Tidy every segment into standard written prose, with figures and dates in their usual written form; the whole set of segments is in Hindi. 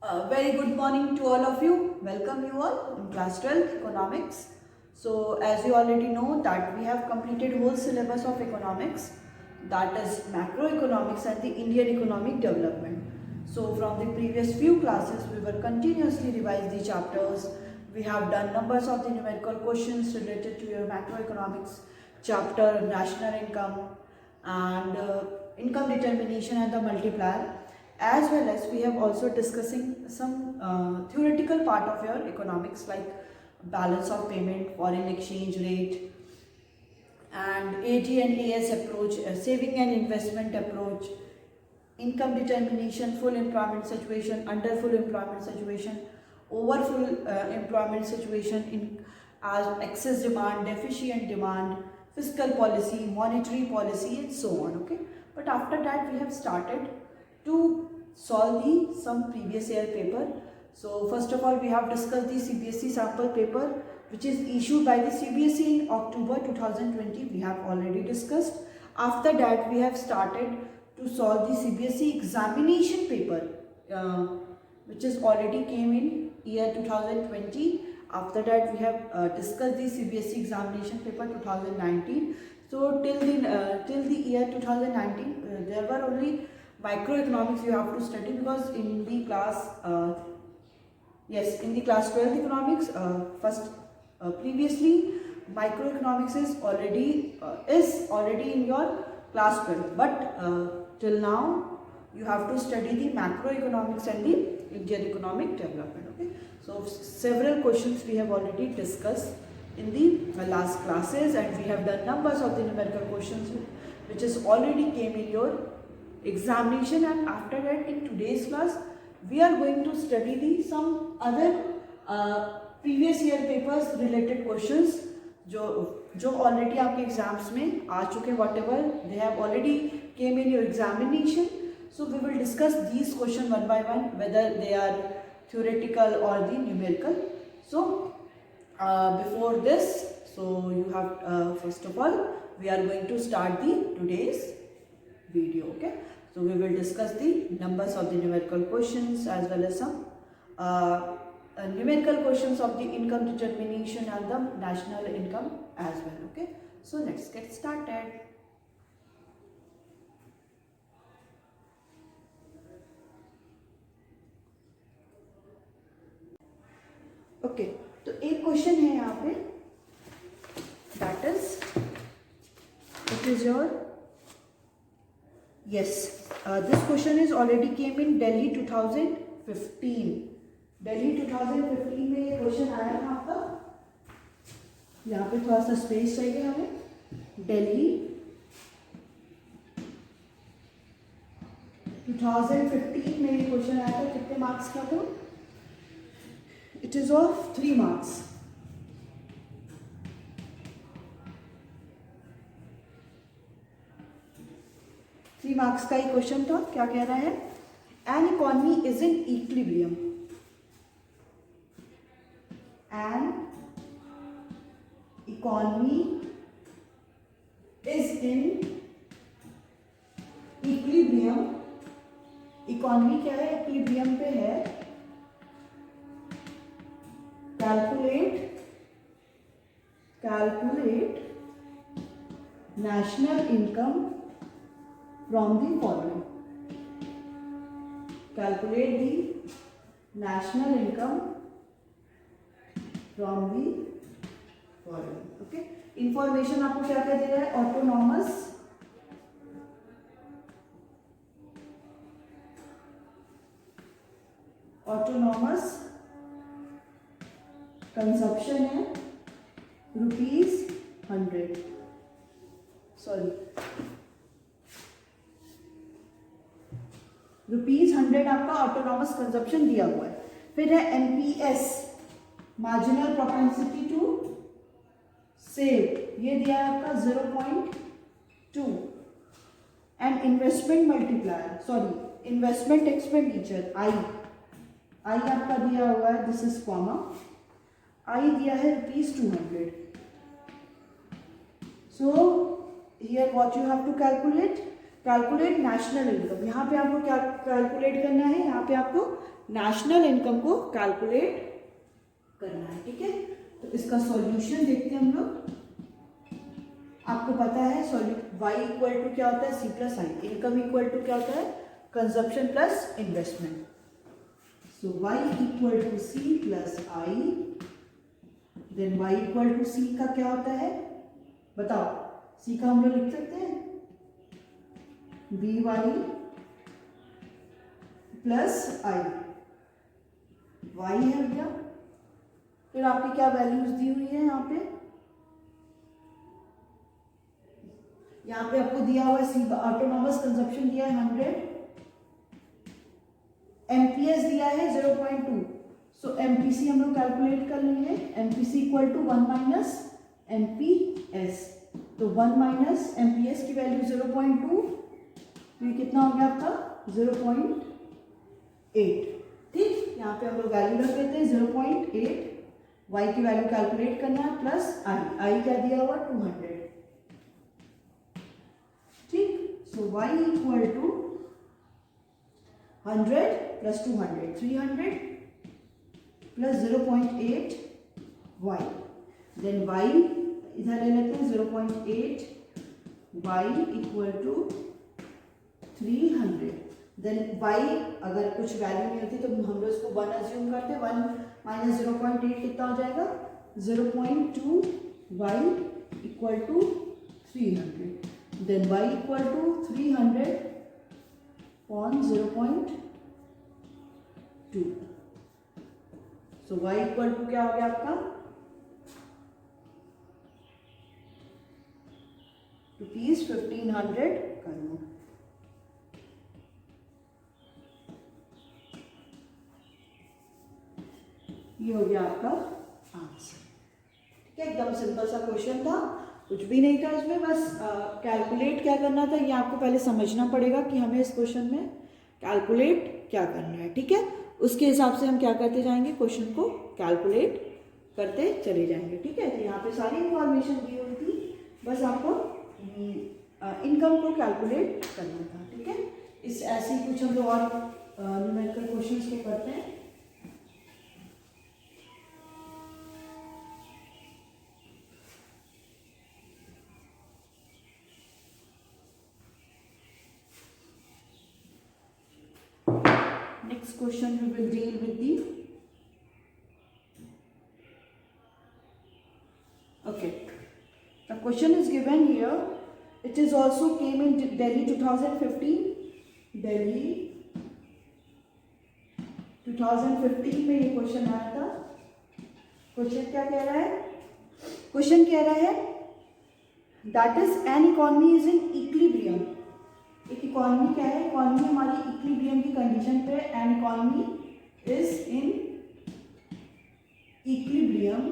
Very good morning to all of you. Welcome you all in class 12 economics. So as you already know that we have completed whole syllabus of economics, that is macroeconomics and the Indian economic development. So from the previous few classes we were continuously revise the chapters. We have done numbers of the numerical questions related to your macroeconomics chapter, national income and income determination and the multiplier, as well as we have also discussing some theoretical part of your economics like balance of payment, foreign exchange rate and AT and AS approach, saving and investment approach, income determination, full employment situation, under full employment situation, over full employment situation, in as excess demand, deficient demand, fiscal policy, monetary policy and so on. Okay, but after that we have started to solve the some previous year paper. So first of all we have discussed the CBSE sample paper which is issued by the CBSE in October 2020. We have already discussed. After that we have started to solve the CBSE examination paper which is already came in year 2020. After that we have discussed the CBSE examination paper 2019. So till the year 2019 there were only microeconomics you have to study, because in the class in the class 12 economics previously microeconomics is already in your class 12, but till now you have to study the macroeconomics and the Indian economic development. Okay, so several questions we have already discussed in the last classes, and we have done numbers of the numerical questions which is already came in your examination. And after that in today's class we are going to study the some other previous year papers related questions जो already आपके एग्जाम्स में आ चुके, whatever they have already came in your examination. So we will discuss these questions one by one, whether they are theoretical or the numerical. So before this, so you have first of all we are going to start the today's video. Okay, so we will discuss the numbers of the numerical questions as well as some numerical questions of the income determination and the national income as well. Okay, so let's get started. Okay तो एक क्वेश्चन है यहाँ पे, that is it is your yes this question is already came in Delhi 2015. Delhi 2015 में ये क्वेश्चन आया था आपका. यहाँ पे थोड़ा सा स्पेस चाहिए हमें. Delhi 2015 में ये क्वेश्चन आया था. कितने मार्क्स का था? It is of 3 marks. Three marks का ही क्वेश्चन था. क्या कह रहा है? An economy is in equilibrium. An economy is in equilibrium. Economy क्या है? इक्विलिब्रियम पे है. Calculate national income from the following. Calculate the national income from the following. Okay. Information आपको क्या क्या दे रहा है? ऑटोनॉमस कंजप्शन है ₹100. सॉरी ₹100 आपका ऑटोनॉमस कंजप्शन दिया हुआ है. फिर है NPS, marginal propensity to save, ये दिया है आपका 0.2. And investment multiplier, sorry investment expenditure I आपका दिया हुआ है. This is comma. आई दिया है ₹200. So here what you have to calculate, calculate national income. यहाँ पे आपको क्या कैलकुलेट करना है, यहाँ पे आपको नेशनल इनकम को कैलकुलेट करना है, ठीक है। तो इसका सॉल्यूशन देखते हैं हम लोग। आपको पता है y इक्वल टू क्या होता है, c plus I. Income equal to क्या होता है, consumption plus investment. So y equal to c plus I, then y equal to c का क्या होता है बताओ, c का हम लोग लिख सकते हैं by प्लस आई, y है भैया। फिर आपकी क्या वैल्यूज दी हुई है यहाँ पे, यहाँ पे आपको दिया हुआ है सी ऑटोनॉमस कंजप्शन दिया है 100, एमपीएस दिया है 0.2। सो एमपीसी हम लोग कैलकुलेट कर लेंगे। MPC equal to 1 minus MPS. तो 1 माइनस एमपीएस की वैल्यू 0.2, तो ये कितना हो गया आपका 0.8। ठीक, यहाँ पे हम लोग वैल्यू रख देते हैं 0.8। y की वैल्यू कैलकुलेट करना है प्लस आई क्या दिया हुआ 200। ठीक, so y equal to 100 plus 200, 300 plus 0.8 y, then y इधर ले लेते हैं 0.8, y equal to 300। Then y अगर कुछ वैल्यू नहीं होती तो हम लोग इसको 1 अज्यूम करते हैं। 1 माइनस 0.8 कितना हो जाएगा 0.2, y equal to 300। Then y equal to 300 upon 0.2। So y equal to क्या हो गया आपका ₹1500 कर लो। ये हो गया आपका आंसर। ठीक है, एकदम सिंपल सा क्वेश्चन था, कुछ भी नहीं था इसमें, बस कैलकुलेट क्या करना था ये आपको पहले समझना पड़ेगा कि हमें इस क्वेश्चन में कैलकुलेट क्या करना है। ठीक है, उसके हिसाब से हम क्या करते जाएंगे, क्वेश्चन को कैलकुलेट करते चले जाएंगे। ठीक है, तो यहाँ पे सारी इंफॉर्मेशन दी हुई थी, बस आपको इनकम को कैलकुलेट करना था। ठीक है, इस ऐसे ही कुछ हम लोग और न्यूमेरिकल क्वेश्चंस को करते हैं। Next question we will deal with the the question is given here. It is also came in Delhi 2015. Delhi 2015 में ये क्वेश्चन आया था। क्वेश्चन क्या कह रहा है, क्वेश्चन कह रहा है that is an economy is in equilibrium. एक इकोनॉमी क्या है, इकोनॉमी हमारी इक्विलिब्रियम की कंडीशन पे, an economy is in equilibrium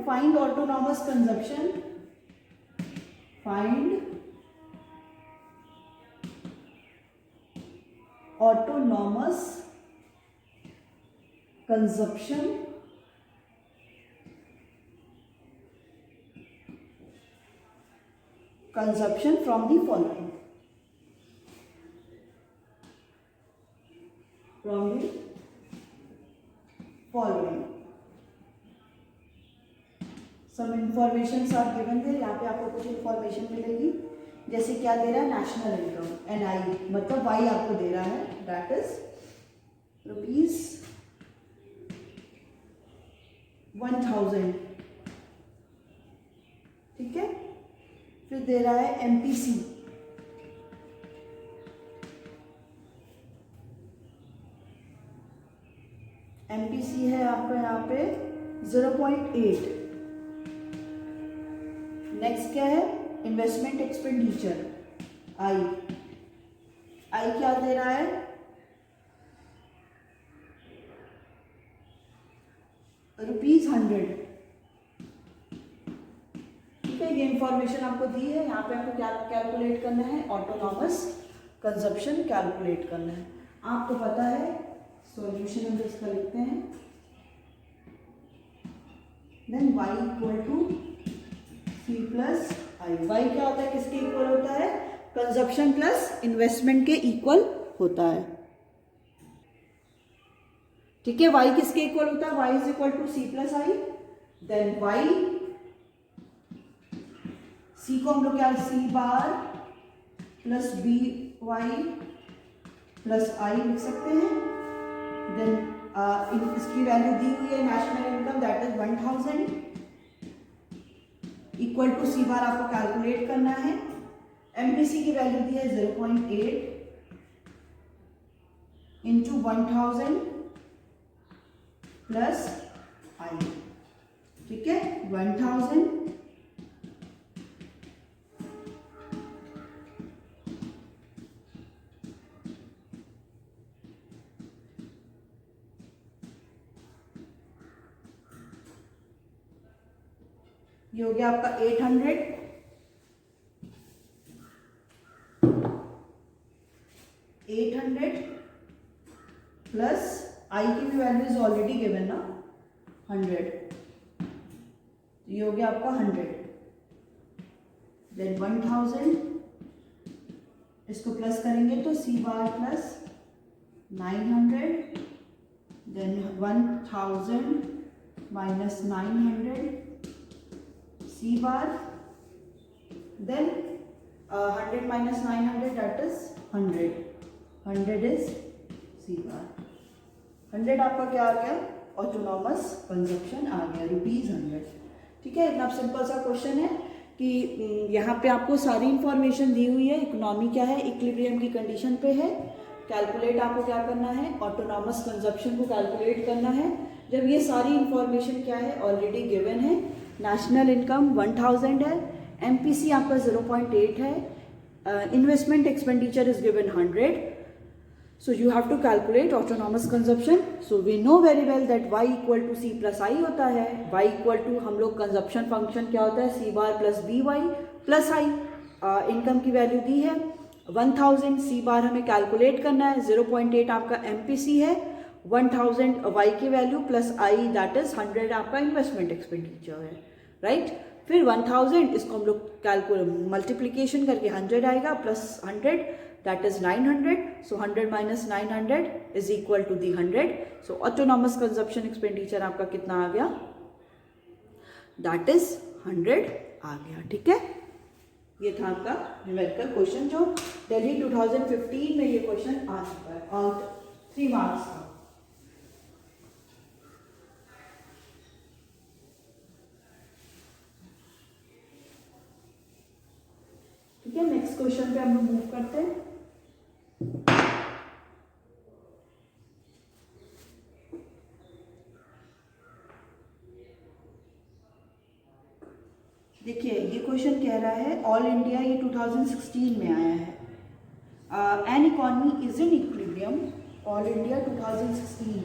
find autonomous consumption, find autonomous consumption from the following, some informations are given there। यहाँ पे आपको कुछ इंफॉर्मेशन मिलेगी, जैसे क्या दे रहा है, नेशनल इनकम NI मतलब y आपको दे रहा है, दैट इज ₹1000। ठीक है, फिर दे रहा है MPC, है आपका यहाँ पे 0.8। नेक्स्ट क्या है, इन्वेस्टमेंट एक्सपेंडिचर आई क्या दे रहा है, ₹100। ठीक है, ये इंफॉर्मेशन आपको दी है। यहाँ पे आपको क्या कैलकुलेट करना है, ऑटोनॉमस कंजप्शन कैलकुलेट करना है। आपको पता है सॉल्यूशन हम इसका लिखते हैं, then y equal to C plus I. y क्या होता है, किसके इक्वल होता है, कंजप्शन प्लस इन्वेस्टमेंट के इक्वल होता है। ठीक है, y किसके इक्वल होता है, y is equal to C plus I. Then y, c को हम लोग क्या, C bar plus B Y plus I लिख सकते हैं। देन इसकी वैल्यू दी हुई है national income, that is 1000 equal to C bar आपको कैलकुलेट करना है। एमपीसी की वैल्यू दी है 0.8 इंटू 1000 प्लस आई। ठीक है, 1000 ये हो गया आपका 800 प्लस आई की भी वैल्यू इज ऑलरेडी गिवन ना 100, ये हो गया आपका 100। देन 1000 इसको प्लस करेंगे तो C bar plus 900, then 1000 minus 900 C bar, then 100 minus 900 that is 100 is C bar. 100 आपका क्या आ गया, ऑटोनॉमस कंजप्शन आ गया, ₹100। ठीक है, इतना सिंपल सा क्वेश्चन है कि यहाँ पे आपको सारी इंफॉर्मेशन दी हुई है। इकोनॉमी क्या है, इक्विलिब्रियम की कंडीशन पे है। कैलकुलेट आपको क्या करना है, ऑटोनॉमस कंजप्शन को कैलकुलेट करना है। जब ये सारी इंफॉर्मेशन क्या है, ऑलरेडी गिवन है। नेशनल इनकम 1000 है, एमपीसी आपका 0.8 है, investment expenditure is given 100, so you have to calculate autonomous consumption। so we know very well that y equal to c plus i होता है। y equal to हम लोग कंजप्शन फंक्शन क्या होता है, c bar plus B Y plus I. Income की वैल्यू दी है 1000, c बार हमें कैलकुलेट करना है, 0.8 आपका एमपीसी है, 1000 y की value plus I that is 100 आपका इन्वेस्टमेंट एक्सपेंडिचर है, राइट। फिर 1000 इसको हम लोग कैलकुलेट मल्टीप्लीकेशन करके 100 आएगा plus 100 that is 900, so 100 minus 900 is equal to the 100, so autonomous consumption expenditure आपका कितना आ गया, that is 100 आ गया। ठीक है, ये था आपका न्यूमेरिकल क्वेश्चन जो दिल्ली 2015 में ये क्वेश्चन आ चुका है और 3 मार्क्स का। ठीक है, नेक्स्ट क्वेश्चन पे हम लोग मूव करते हैं। देखिए ये क्वेश्चन कह रहा है ऑल इंडिया, ये 2016 में आया है। N economy is in equilibrium, all India 2016।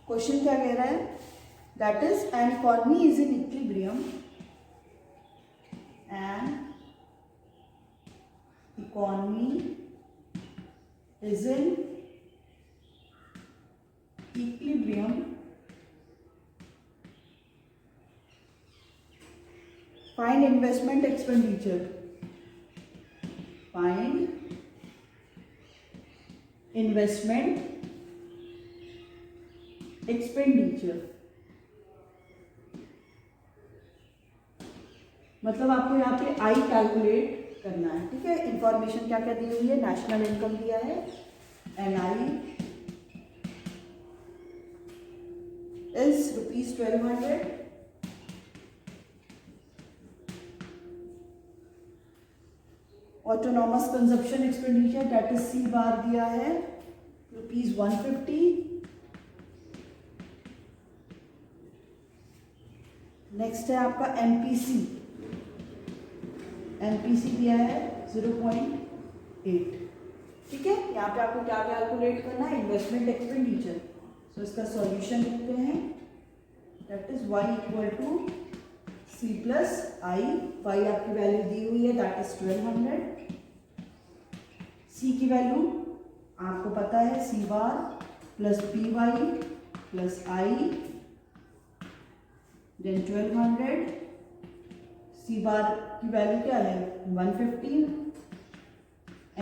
Question क्या कह रहा है, that is an economy is in equilibrium, N economy is in equilibrium find investment expenditure, find investment expenditure। मतलब आपको यहाँ पे आई कैलकुलेट करना है। ठीक है, इंफॉर्मेशन क्या क्या दी हुई है, नेशनल इनकम दिया है NI is ₹1200, autonomous consumption expenditure that is C bar दिया है ₹150। नेक्स्ट है आपका एमपीसी, एमपीसी दिया है 0.8। ठीक है, यहाँ पे आपको क्या कैलकुलेट करना है, इन्वेस्टमेंट एक्सपेंडिचर। सो इसका सॉल्यूशन लिखते हैं, that is y equal to C plus I. Y आपकी वैल्यू दी हुई है दैट इज 1200, सी की वैल्यू आपको पता है, सी bar plus P Y plus I, then 1200, सी बार की वैल्यू क्या है 115,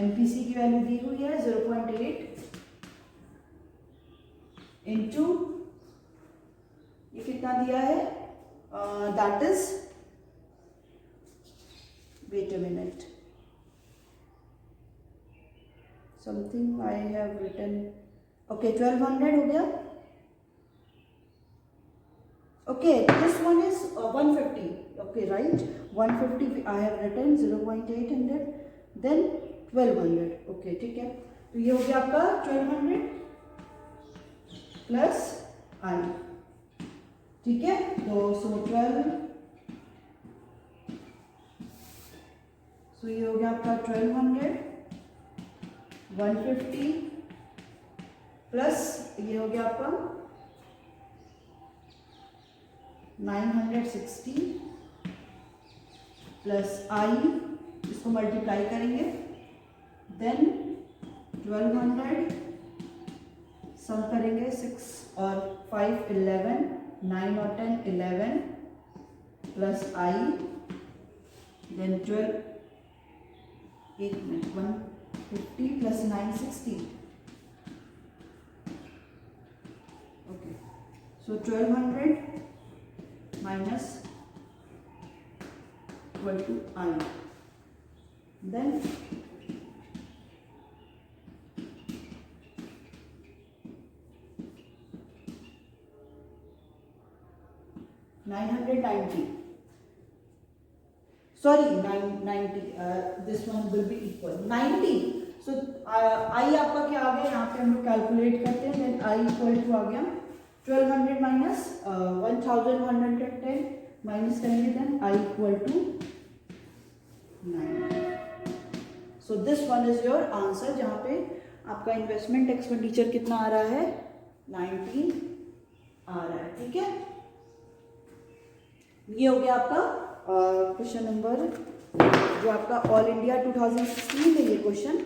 एमपीसी की वैल्यू दी हुई है 0.8 इंटू ये कितना दिया है, that is, wait a minute, something I have written, okay 1200 हो गया, okay this one is 150, okay right, 150 I have written 0.800, then 1200, okay ठीक है, तो ये हो गया आपका 1200 प्लस आई, ठीक है, तो सो 12, सो ये हो गया आपका 1200, 150 प्लस ये हो गया आपका 960 प्लस आई, इसको मल्टीप्लाई करेंगे, देन 1200 सम करेंगे, 6 और 5 11, 9 और 10 11 प्लस आई, देन 12, एक minute, 150 plus 960, okay, so 1200 minus equal to I, then 990, sorry 990, this one will be equal 90, so I आपका क्या आ गया, यहाँ पे हम लोग कैलकुलेट करते हैं, then I equal to आ गया 1200 माइनस 1110 माइनस करेंगे, then I equal to 9, so this one is your answer, जहाँ पे आपका इन्वेस्टमेंट एक्सपेंडिचर कितना आ रहा है 19 आ रहा है, ठीक है, ये हो गया आपका क्वेश्चन नंबर, जो आपका ऑल इंडिया 2016 में ये क्वेश्चन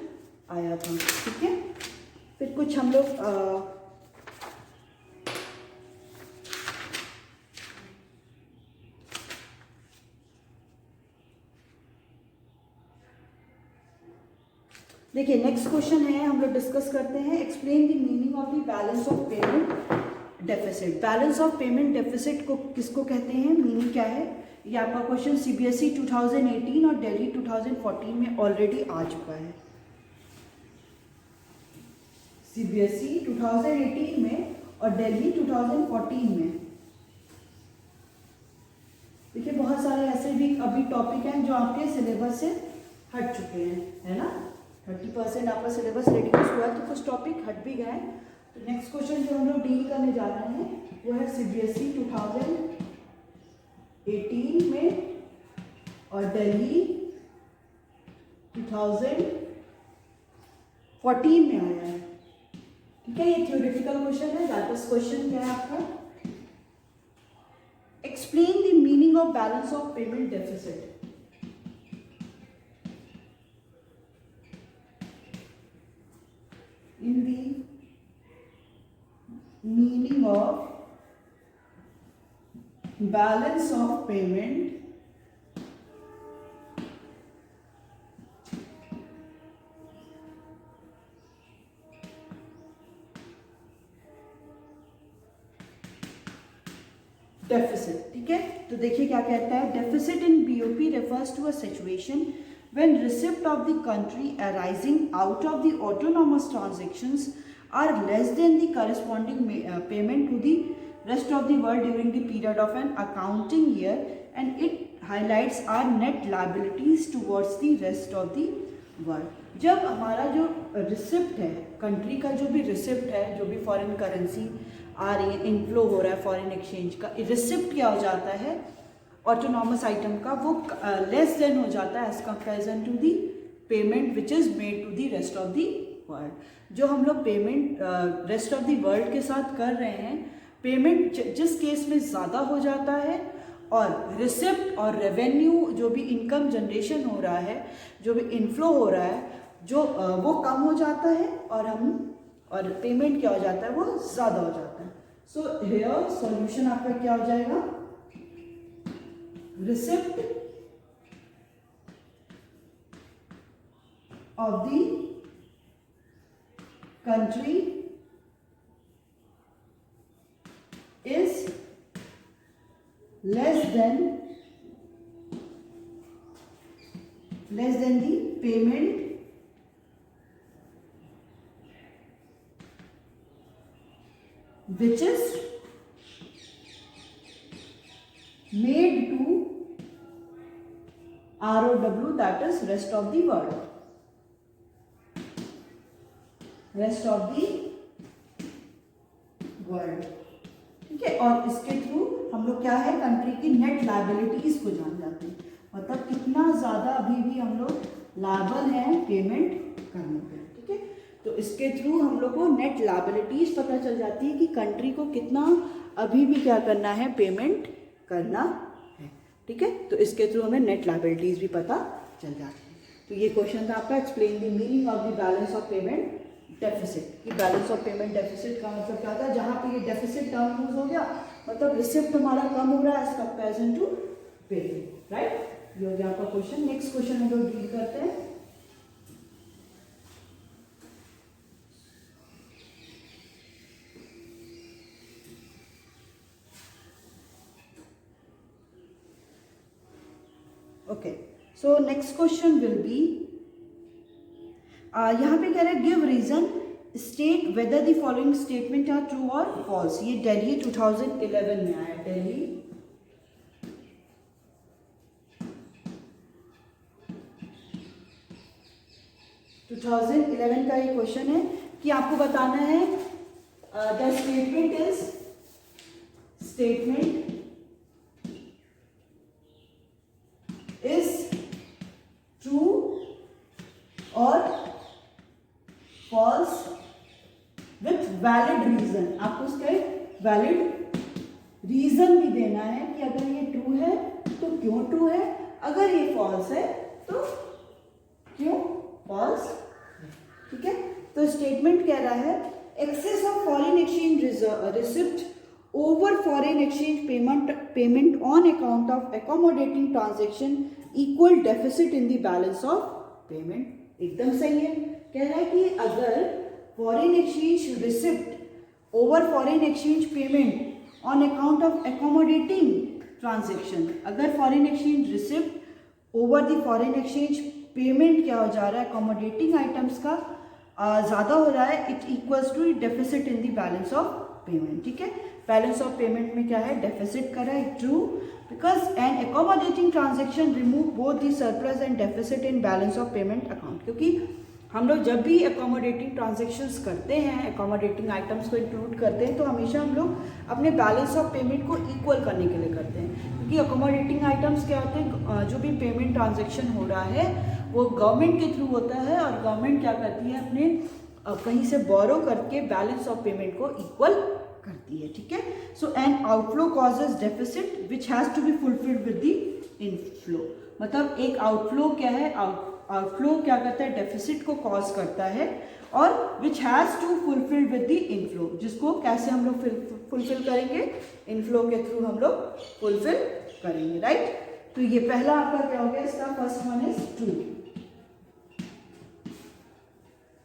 आया था, ठीक है, फिर कुछ हम लोग देखिए नेक्स्ट क्वेश्चन है, हम लोग डिस्कस करते हैं, explain the meaning of the balance of payment deficit. Balance of payment deficit को किसको कहते हैं, मीनिंग क्या है, ये आपका क्वेश्चन सीबीएसई 2018 और दिल्ली 2014 में ऑलरेडी आ चुका है। सीबीएसई 2018 में और दिल्ली 2014 में। देखिए बहुत सारे ऐसे भी अभी टॉपिक हैं जो आपके सिलेबस से हट चुके हैं, है ना, 30% आपका सिलेबस रिड्यूस हुआ है, तो कुछ टॉपिक हट भी गए। तो नेक्स्ट क्वेश्चन जो हम लोग डील करने जा रहे हैं वो है सीबीएसई 2018 में और दिल्ली 2014 में आया है, ठीक है। ये थ्योरेटिकल क्वेश्चन है। दैट इज क्वेश्चन क्या है आपका, explain the meaning of balance of payment deficit. In the meaning of balance of payment deficit, ठीक है। तो देखिए क्या कहता है, deficit in BOP refers to a situation when receipt of the country arising out of the autonomous transactions are less than the corresponding payment to the rest of the world during the period of an accounting year, and it highlights our net liabilities towards the rest of the world। जब हमारा जो रिसिप्ट है, कंट्री का जो भी रिसिप्ट है, जो भी फॉरेन करेंसी आ रही है, इनफ्लो हो रहा है फॉरेन एक्सचेंज का, रिसिप्ट क्या हो जाता है ऑटोनॉमस आइटम का, वो लेस देन हो जाता है as comparison to the payment which is made to the rest of the world. जो हम लोग payment rest of the world के साथ कर रहे हैं, पेमेंट जिस केस में ज़्यादा हो जाता है और रिसिप्ट और रेवेन्यू जो भी इनकम जनरेशन हो रहा है, जो भी इनफ्लो हो रहा है, जो वो कम हो जाता है और पेमेंट क्या हो जाता है, वो ज़्यादा हो जाता है। सो हियर सॉल्यूशन आपका क्या हो जाएगा, receipt of the country is less then the payment which is made to ROW, that is rest of the world, ठीक है। और इसके थ्रू हम लोग क्या है, कंट्री की नेट लायबिलिटीज को जान जाते हैं, मतलब कितना ज़्यादा अभी भी हम लोग लायबल हैं पेमेंट करने पे, ठीक है। तो इसके थ्रू हम लोग को नेट लायबिलिटीज पता चल जाती है कि कंट्री को कितना अभी भी क्या करना है, पेमेंट करना है, ठीक है। तो इसके थ्रू हमें नेट लायबिलिटीज भी पता चल जाती है। तो ये क्वेश्चन था आपका, explain the meaning of the balance of payment deficit. कि बैलेंस ऑफ पेमेंट डेफिसिट का मतलब क्या था, जहाँ पे ये डेफिसिट टर्म यूज हो गया, मतलब रिसिप्ट हमारा कम हो रहा है as comparison to payment, right. ये हो गया आपका क्वेश्चन। नेक्स्ट क्वेश्चन हम लोग डील करते हैं। Okay, so next question will be, यहाँ पे कह रहे हैं give reason state whether the following statement are true और फॉल्स। ये दिल्ली 2011 में आया, दिल्ली 2011 का ये क्वेश्चन है कि आपको बताना है द स्टेटमेंट इज ट्रू और फॉल्स विथ वैलिड रीजन। आपको उसका वैलिड रीजन भी देना है कि अगर ये ट्रू है तो क्यों ट्रू है, अगर ये फॉल्स है तो क्यों फॉल्स, ठीक है। तो स्टेटमेंट कह रहा है excess of foreign exchange receipt over foreign exchange payment on account of accommodating transaction equal deficit in the balance of payment. एकदम सही है, कह रहा है कि अगर foreign exchange receipt over foreign exchange payment on account of accommodating transaction, अगर foreign exchange receipt over the foreign exchange payment क्या हो जा रहा है, अकोमोडेटिंग आइटम्स का ज़्यादा हो रहा है, it equals to deficit in the balance of payment, ठीक है। बैलेंस ऑफ पेमेंट में क्या है, डेफिसिट कर रहा है, true, because an accommodating transaction remove both the surplus and deficit in balance of payment account. क्योंकि हम लोग जब भी अकोमोडेटिंग ट्रांजेक्शंस करते हैं, अकोमोडेटिंग आइटम्स को इंक्लूड करते हैं, तो हमेशा हम लोग अपने बैलेंस ऑफ पेमेंट को इक्वल करने के लिए करते हैं। क्योंकि अकोमोडेटिंग आइटम्स क्या होते हैं, जो भी पेमेंट ट्रांजेक्शन हो रहा है वो गवर्नमेंट के थ्रू होता है, और गवर्नमेंट क्या करती है, अपने कहीं से बोरो करके बैलेंस ऑफ पेमेंट को इक्वल करती है, ठीक है। So an outflow causes deficit which has to be fulfilled with the inflow. मतलब एक आउटफ्लो क्या है, आउटफ्लो क्या करता है, डेफिसिट को कॉज करता है, और which has to fulfil with the inflow, जिसको कैसे हम लोग फुलफिल करेंगे, इनफ्लो के थ्रू हम लोग फुलफिल करेंगे, राइट। तो ये पहला आपका क्या हो गया, इसका first one is true.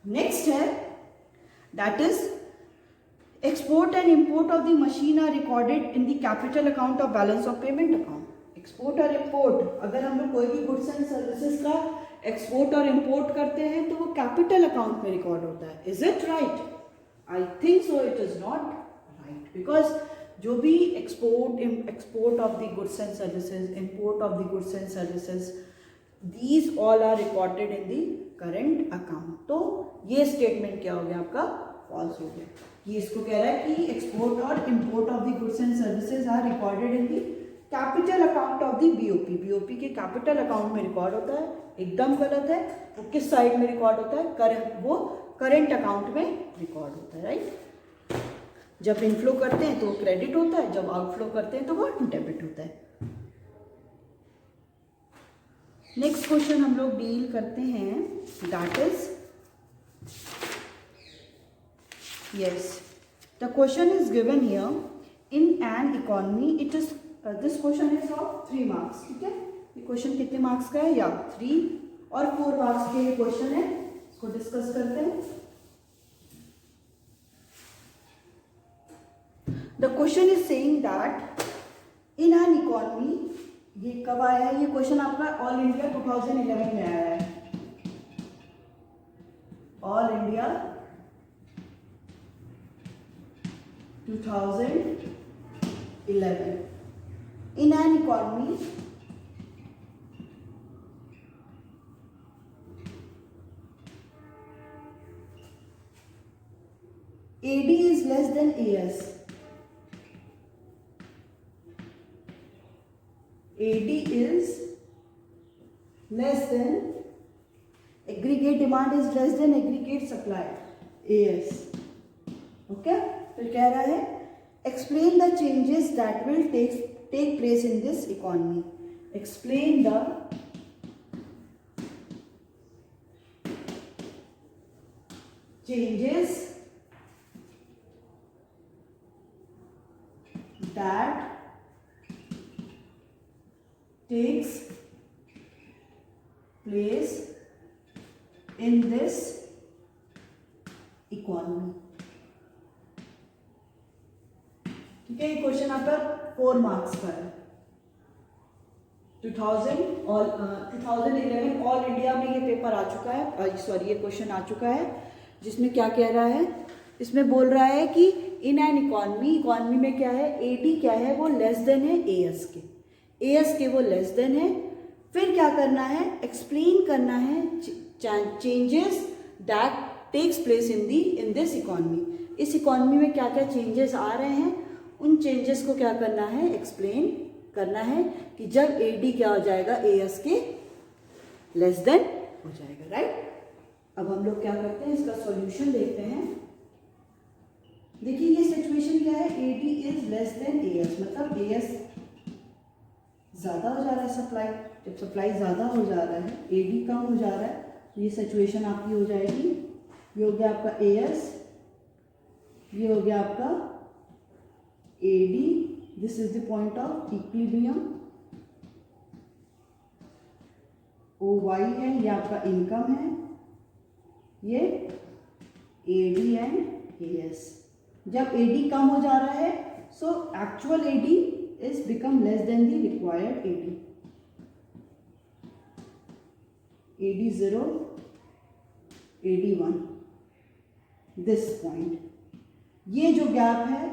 Next है that is export and import of the machine are recorded in the capital account of balance of payment account. Export और इम्पोर्ट, अगर हम लोग कोई भी गुड्स एंड सर्विसेज का एक्सपोर्ट और इम्पोर्ट करते हैं तो वो कैपिटल अकाउंट में रिकॉर्ड होता है। Is it right? I think so it is not right, because जो भी export of the goods and services, import of the goods and services, these all are recorded in the current account. तो ये स्टेटमेंट क्या हो गया आपका, फॉल्स हो गया। ये इसको कह रहा है कि एक्सपोर्ट और import of the goods and services are recorded in the capital account of the BOP. BOP के कैपिटल अकाउंट में रिकॉर्ड होता है, एकदम गलत है। वो किस साइड में रिकॉर्ड होता है, वो करेंट अकाउंट में रिकॉर्ड होता है, राइट। जब इनफ्लो करते हैं तो वो क्रेडिट होता है, जब आउटफ्लो करते हैं तो वो डेबिट होता है। नेक्स्ट क्वेश्चन हम लोग डील करते हैं, that is Yes. The question is given here. In an economy, it is this question is of 3 marks. ठीक है, ये क्वेश्चन कितने मार्क्स का है? या 3 और 4 मार्क्स के ये क्वेश्चन है, इसको डिस्कस करते हैं. The question is saying that in an economy, ये कब आया है? ये क्वेश्चन आपका ऑल इंडिया 2011 में आया है. All India 2011. In an economy, AD is less than AS. AD is less than, aggregate demand is less than aggregate supply, AS. Okay? फिर कह रहा है explain the changes that will take place in this economy. Explain the changes that takes place in this economy. ठीक है, ये क्वेश्चन आपका 4 मार्क्स का है. 2011 ऑल इंडिया में ये पेपर आ चुका है, सॉरी ये क्वेश्चन आ चुका है, जिसमें क्या कह रहा है? इसमें बोल रहा है कि इन एन इकॉनमी में क्या है? एडी क्या है? वो लेस देन है एएस के वो लेस देन है. फिर क्या करना है? एक्सप्लेन करना है changes that takes place in this economy. इस इकॉनमी में क्या क्या चेंजेस आ रहे हैं, उन चेंजेस को क्या करना है? एक्सप्लेन करना है कि जब एडी क्या हो जाएगा? एएस के लेस देन हो जाएगा. राइट. अब हम लोग क्या करते हैं, इसका सॉल्यूशन देखते हैं. देखिए ये सिचुएशन क्या है? AD is less than AS, मतलब एएस ज़्यादा हो जा रहा है सप्लाई. जब सप्लाई ज़्यादा हो जा रहा है, एडी कम हो जा रहा है, तो ये सिचुएशन आपकी हो जाएगी. ये हो गया आपका एएस, ये हो गया आपका AD. This is the point of equilibrium. O Y है, ये आपका इनकम है, ये एडी एंड एएस. जब एडी कम हो जा रहा है, so actual AD is become less than the required AD. AD 0, AD 1. This point. ये जो गैप है,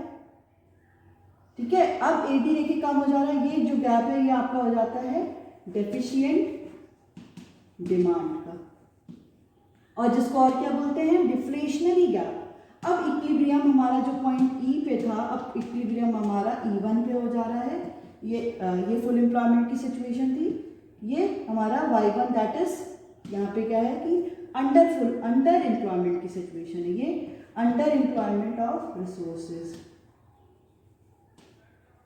ठीक है, अब AD देखिए कम हो जा रहा है, ये जो गैप है ये आपका हो जाता है डेफिशिएंट डिमांड का, और जिसको और क्या बोलते हैं? Deflationary gap. अब इक्विलिब्रियम हमारा जो पॉइंट ई पे था, अब इक्विलिब्रियम हमारा E1 पे हो जा रहा है. ये फुल एम्प्लॉयमेंट की सिचुएशन थी. ये हमारा Y1 दैट इज यहाँ पे क्या है कि अंडर एम्प्लॉयमेंट की सिचुएशन है. ये under employment of resources,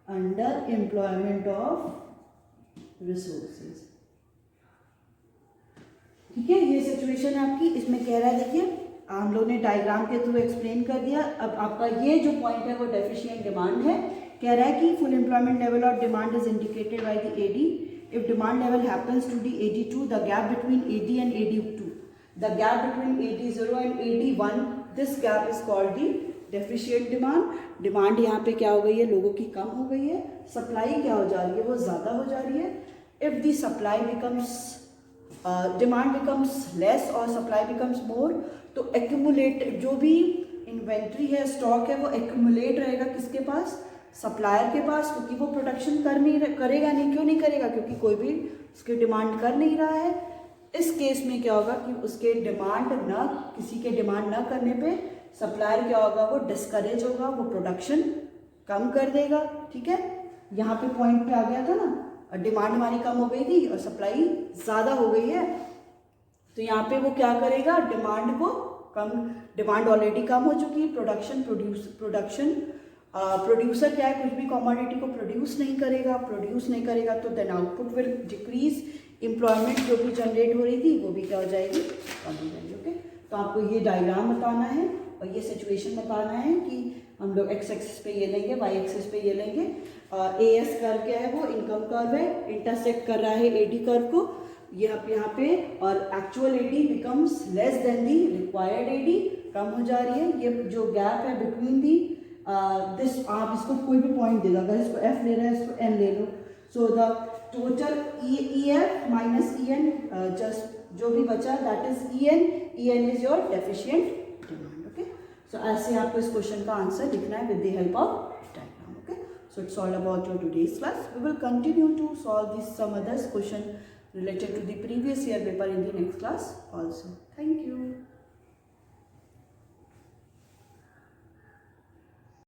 under employment of resources. ठीक है, ये सिचुएशन है आपकी. इसमें कह रहा है, देखिए हम लोग ने डायग्राम के थ्रू एक्सप्लेन कर दिया. अब आपका ये जो पॉइंट है वो डेफिशिएंट डिमांड है. कह रहा है कि full employment level of demand is indicated by the AD. If demand level happens to D AD2, the gap between AD and AD2, the gap between AD0 and AD1, this gap is called the deficient demand. Demand यहाँ पे क्या हो गई है? लोगों की कम हो गई है. सप्लाई क्या हो जा रही है? वो ज़्यादा हो जा रही है. If the supply becomes demand becomes less और सप्लाई बिकम्स मोर, तो एक्यूमुलेट जो भी इन्वेंट्री है, स्टॉक है, वो एक्यूमुलेट रहेगा किसके पास? सप्लायर के पास, क्योंकि वो प्रोडक्शन करेगा नहीं. क्यों नहीं करेगा? क्योंकि कोई भी उसकी डिमांड कर नहीं रहा है. इस केस में क्या होगा कि उसके किसी के डिमांड न करने पे सप्लायर क्या होगा? वो डिस्करेज होगा, वो प्रोडक्शन कम कर देगा. ठीक है, यहाँ पे पॉइंट पे आ गया था ना, डिमांड हमारी कम हो गई थी और सप्लाई ज़्यादा हो गई है. तो यहाँ पे वो क्या करेगा? डिमांड को कम, डिमांड ऑलरेडी कम हो चुकी है. प्रोड्यूसर क्या है? कुछ भी कमोडिटी को प्रोड्यूस नहीं करेगा तो then output will decrease. Employment जो भी जनरेट हो रही थी वो भी क्या हो जाएगी? कम हो जाएगी. ओके, तो आपको ये डायग्राम बताना है और ये सिचुएशन बताना है कि हम लोग एक्स एक्सिस पे ये लेंगे, वाई एक्सिस पे ये लेंगे। ए एस कर्व क्या है, वो इनकम कर्व है, इंटरसेक्ट कर रहा है ए डी कर्व को यहाँ पे, और actual A D becomes less than the required A D, कम हो जा रही है। ये जो गैप है बिटवीन दी दिस, आप इसको कोई भी पॉइंट दे दो, अगर इसको एफ ले रहा है इसको एन ले लो। So the total E F minus E N, just जो भी बचा that is E N is your deficient demand. Okay, so ऐसे आपको इस क्वेश्चन का आंसर लिखना है with the help of diagram. Okay, so it's all about your today's class. We will continue to solve this some others question related to the previous year paper in the next class also. Thank you.